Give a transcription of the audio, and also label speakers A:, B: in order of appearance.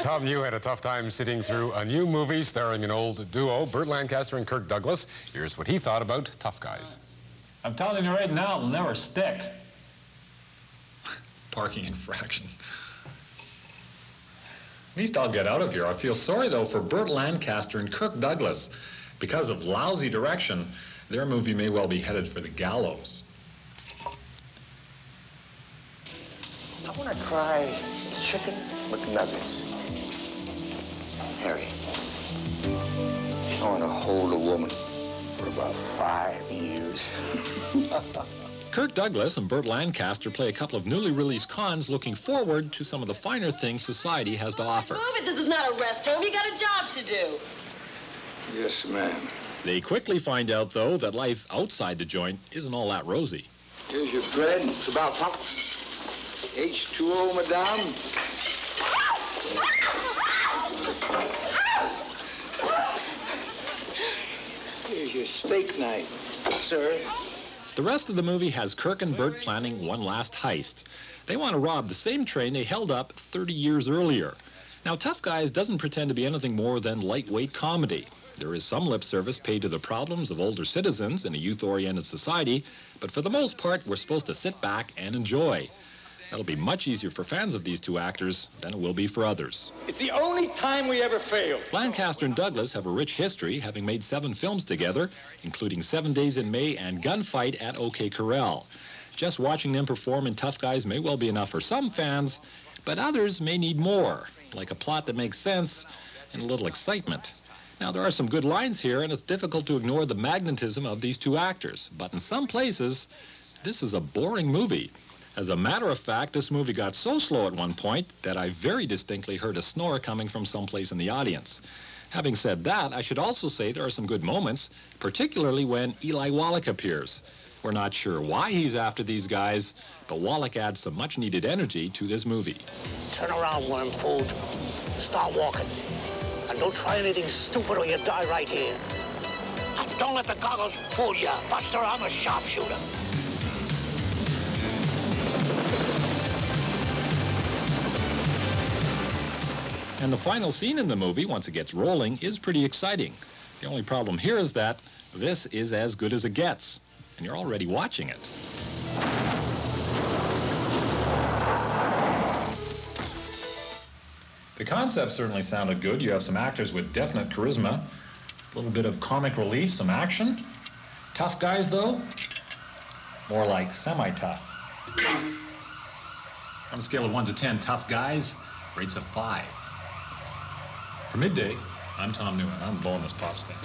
A: Tom, you had a tough time sitting through a new movie starring an old duo, Burt Lancaster and Kirk Douglas. Here's what he thought about Tough Guys.
B: I'm telling you right now, it'll never stick. Parking infraction. At least I'll get out of here. I feel sorry, though, for Burt Lancaster and Kirk Douglas. Because of lousy direction, their movie may well be headed for the gallows.
C: I want to try chicken McNuggets. Harry, I want to hold a woman for about 5 years.
B: Kirk Douglas and Burt Lancaster play a couple of newly released cons looking forward to some of the finer things society has to offer.
D: Move it, this is not a rest home. You got a job to do.
C: Yes, ma'am.
B: They quickly find out, though, that life outside the joint isn't all that rosy.
C: Here's your bread. It's about H2O, madame. Here's your steak knife, sir.
B: The rest of the movie has Kirk and Burt planning one last heist. They want to rob the same train they held up 30 years earlier. Now, Tough Guys doesn't pretend to be anything more than lightweight comedy. There is some lip service paid to the problems of older citizens in a youth-oriented society, but for the most part, we're supposed to sit back and enjoy. That'll be much easier for fans of these two actors than it will be for others.
C: It's the only time we ever failed.
B: Lancaster and Douglas have a rich history, having made 7 films together, including 7 Days in May and Gunfight at OK Corral. Just watching them perform in Tough Guys may well be enough for some fans, but others may need more, like a plot that makes sense and a little excitement. Now, there are some good lines here, and it's difficult to ignore the magnetism of these two actors. But in some places, this is a boring movie. As a matter of fact, this movie got so slow at one point that I very distinctly heard a snore coming from someplace in the audience. Having said that, I should also say there are some good moments, particularly when Eli Wallach appears. We're not sure why he's after these guys, but Wallach adds some much-needed energy to this movie.
E: Turn around, worm food. Start walking. And don't try anything stupid or you die right here. And don't let the goggles fool you. Buster, I'm a sharpshooter.
B: And the final scene in the movie, once it gets rolling, is pretty exciting. The only problem here is that this is as good as it gets, and you're already watching it. The concept certainly sounded good. You have some actors with definite charisma, a little bit of comic relief, some action. Tough Guys, though, more like semi-tough. On a scale of 1 to 10, Tough Guys rates a 5. For Midday, I'm Tom Newman. I'm blowing this pop stick.